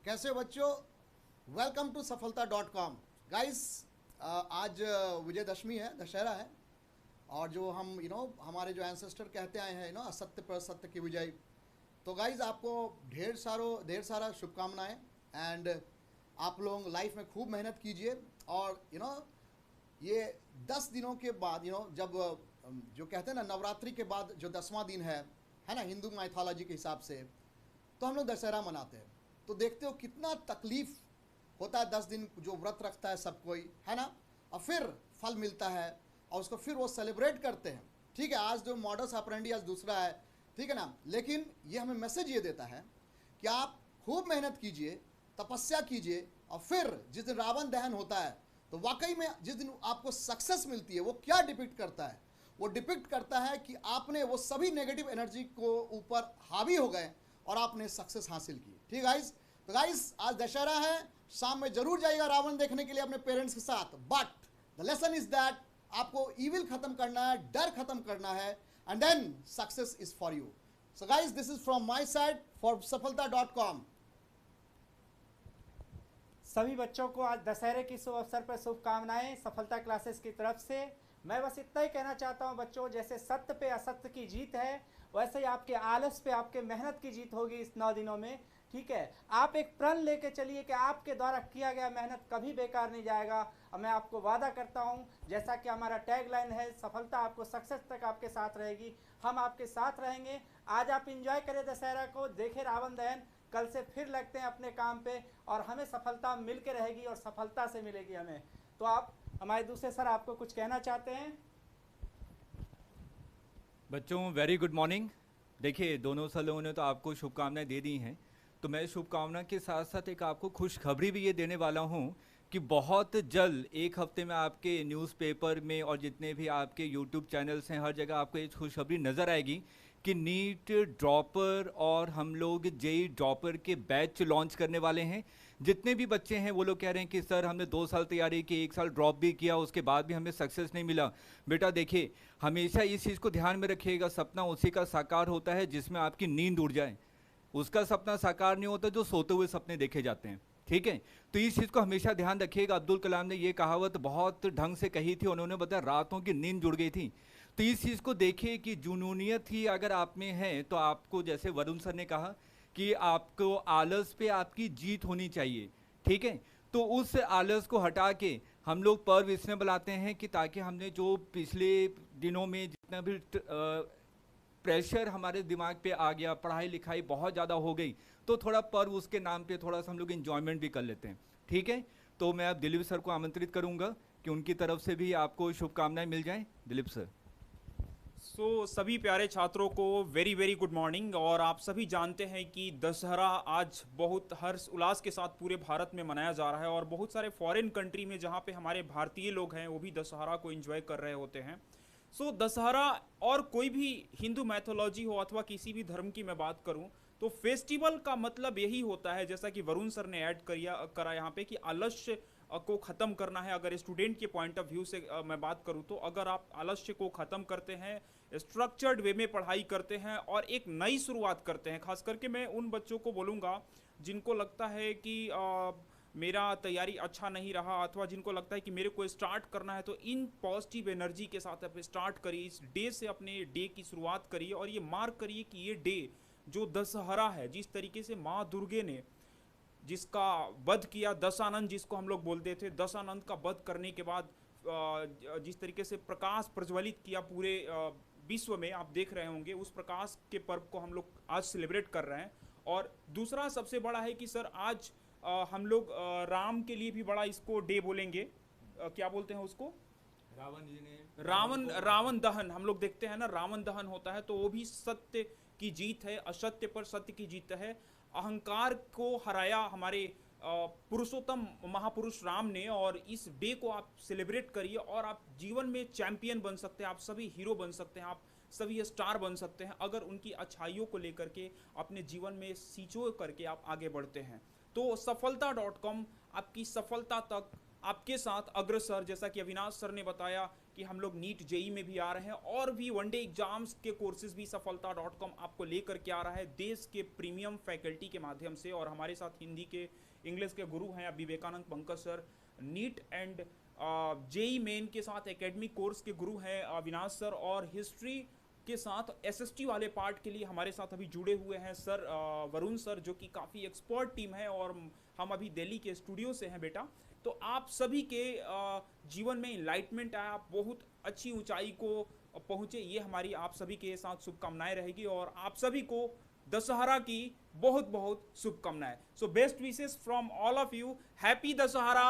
कैसे हो बच्चों? Welcome to सफलता.com। गाइस, आज विजयदशमी है, दशहरा है। और जो हम हमारे जो एंसेस्टर कहते आए हैं असत्य पर सत्य की विजय। तो गाइस, आपको ढेर सारा शुभकामनाएं। एंड आप लोग लाइफ में खूब मेहनत कीजिए। और ये 10 दिनों के बाद जब जो कहते हैं ना, नवरात्रि के बाद जो 10वां दिन है ना, हिंदू माइथोलॉजी के हिसाब से तो हम लोग दशहरा मनाते हैं। तो देखते हो कितना तकलीफ होता है 10 दिन जो व्रत रखता है सब कोई, है ना। और फिर फल मिलता है और उसको फिर वो सेलिब्रेट करते हैं। ठीक है, आज जो मॉडर्स ऑपरेंडी आज दूसरा है, ठीक है ना। लेकिन ये हमें मैसेज ये देता है कि आप खूब मेहनत कीजिए, तपस्या कीजिए, और फिर जिस दिन रावण दहन होता है तो वाकई में जिस दिन आपको सक्सेस मिलती है वो क्या डिपिक्ट करता है? वो डिपिक्ट करता है कि आपने वो सभी नेगेटिव एनर्जी को ऊपर हावी हो गए और आपने सक्सेस हासिल की। ठीक गाइस? तो गाइस, आज दशहरा है, शाम में जरूर जाइएगा रावण देखने के लिए अपने पेरेंट्स के साथ। But the lesson is that आपको इविल खत्म करना है, डर खत्म करना है, and then success is for you. So guys, this is from my side for सफलता.com। सभी बच्चों को आज दशहरे की शुभ अवसर पर शुभकामनाएं सफलता क्लासेस की तरफ से। मैं बस इतना ही कहना चाहता हूं बच्चों, जैसे सत्य पे असत्य की जीत है, वैसे ही आपके आलस पे आपके मेहनत की जीत होगी इस 9 दिनों में। ठीक है, आप एक प्रण लेके चलिए कि आपके द्वारा किया गया मेहनत कभी बेकार नहीं जाएगा। और मैं आपको वादा करता हूं, जैसा कि हमारा टैगलाइन है, सफलता आपको सक्सेस तक आपके साथ रहेगी, हम आपके साथ रहेंगे। आज आप इंजॉय करें दशहरा को, देखें रावण दहन, कल से फिर लगते हैं अपने काम पे और हमें सफलता मिल के रहेगी और सफलता से मिलेगी हमें। तो आप हमारे दूसरे सर आपको कुछ कहना चाहते हैं? बच्चों, वेरी गुड मॉर्निंग। देखिए, दोनों सलों ने तो आपको शुभकामनाएं दे दी हैं, तो मैं शुभकामना के साथ साथ एक आपको खुशखबरी भी ये देने वाला हूँ कि बहुत जल्द, एक हफ्ते में आपके न्यूज़पेपर में और जितने भी आपके यूट्यूब चैनल्स हैं, हर जगह आपको एक खुशखबरी नज़र आएगी कि नीट ड्रॉपर और हम लोग जेई ड्रॉपर के बैच लॉन्च करने वाले हैं। जितने भी बच्चे हैं वो लोग कह रहे हैं कि सर हमने 2 साल तैयारी की, 1 साल ड्रॉप भी किया, उसके बाद भी हमें सक्सेस नहीं मिला। बेटा देखिए, हमेशा इस चीज़ को ध्यान में रखिएगा, सपना उसी का साकार होता है जिसमें आपकी नींद उड़ जाए। उसका सपना साकार नहीं होता जो सोते हुए सपने देखे जाते हैं। ठीक है, तो इस चीज़ को हमेशा ध्यान रखिएगा। अब्दुल कलाम ने ये कहावत बहुत ढंग से कही थी, उन्होंने बताया रातों की नींद जुड़ गई थी। तो इस चीज़ को देखिए कि जुनूनियत ही अगर आप में है तो आपको, जैसे वरुण सर ने कहा कि आपको आलस पे आपकी जीत होनी चाहिए। ठीक है, तो उस आलस को हटा के हम लोग पर्व इसमें बुलाते हैं कि ताकि हमने जो पिछले दिनों में जितना भी प्रेशर हमारे दिमाग पे आ गया, पढ़ाई लिखाई बहुत ज़्यादा हो गई, तो थोड़ा पर्व उसके नाम पे थोड़ा सा हम लोग इंजॉयमेंट भी कर लेते हैं। ठीक है, तो मैं अब दिलीप सर को आमंत्रित करूंगा कि उनकी तरफ से भी आपको शुभकामनाएं मिल जाएं। दिलीप सर। सभी प्यारे छात्रों को वेरी वेरी गुड मॉर्निंग। और आप सभी जानते हैं कि दशहरा आज बहुत हर्ष उल्लास के साथ पूरे भारत में मनाया जा रहा है, और बहुत सारे फॉरेन कंट्री में जहाँ पे हमारे भारतीय लोग हैं वो भी दशहरा को एंजॉय कर रहे होते हैं। दशहरा और कोई भी हिंदू मैथोलॉजी हो अथवा किसी भी धर्म की मैं बात करूं, तो फेस्टिवल का मतलब यही होता है, जैसा कि वरुण सर ने ऐड करा यहाँ पे, कि आलस्य को ख़त्म करना है। अगर स्टूडेंट के पॉइंट ऑफ व्यू से मैं बात करूं, तो अगर आप आलस्य को ख़त्म करते हैं, स्ट्रक्चर्ड वे में पढ़ाई करते हैं और एक नई शुरुआत करते हैं, खास करके मैं उन बच्चों को बोलूँगा जिनको लगता है कि मेरा तैयारी अच्छा नहीं रहा, अथवा जिनको लगता है कि मेरे को स्टार्ट करना है, तो इन पॉजिटिव एनर्जी के साथ आप स्टार्ट करिए, इस डे से अपने डे की शुरुआत करिए। और ये मार्क करिए कि ये डे जो दशहरा है, जिस तरीके से माँ दुर्गे ने जिसका वध किया, दशानंद जिसको हम लोग बोलते थे, दशानंद का वध करने के बाद जिस तरीके से प्रकाश प्रज्वलित किया पूरे विश्व में, आप देख रहे होंगे, उस प्रकाश के पर्व को हम लोग आज सेलिब्रेट कर रहे हैं। और दूसरा सबसे बड़ा है कि सर आज हम लोग राम के लिए भी बड़ा इसको डे बोलेंगे। क्या बोलते हैं उसको? रावण जी ने रावण दहन हम लोग देखते हैं ना, रावण दहन होता है, तो वो भी सत्य की जीत है, असत्य पर सत्य की जीत है। अहंकार को हराया हमारे पुरुषोत्तम महापुरुष राम ने, और इस डे को आप सेलिब्रेट करिए और आप जीवन में चैंपियन बन सकते हैं, आप सभी हीरो बन सकते हैं, आप सभी स्टार बन सकते हैं, अगर उनकी अच्छाइयों को लेकर के अपने जीवन में सींचो करके आप आगे बढ़ते हैं। तो सफलता.com आपकी सफलता तक आपके साथ अग्रसर, जैसा कि अविनाश सर ने बताया कि हम लोग नीट जेई में भी आ रहे हैं और भी वनडे एग्जाम्स के कोर्सेज भी सफलता.com आपको लेकर के आ रहा है देश के प्रीमियम फैकल्टी के माध्यम से। और हमारे साथ हिंदी के इंग्लिश के गुरु हैं Vivekanand Pankaj sir, NEET and JEE Main के साथ एकेडमिक कोर्स के गुरु हैं अविनाश सर, और हिस्ट्री के साथ एसएसटी वाले पार्ट के लिए हमारे साथ अभी जुड़े हुए हैं सर वरुण सर, जो कि काफ़ी एक्सपर्ट टीम है और हम अभी दिल्ली के स्टूडियो से हैं बेटा। तो आप सभी के जीवन में इनलाइटमेंट आया, आप बहुत अच्छी ऊंचाई को पहुँचे, ये हमारी आप सभी के साथ शुभकामनाएं रहेगी और आप सभी को दशहरा की बहुत बहुत शुभकामनाएं। So best wishes from all of you, happy Dussehra.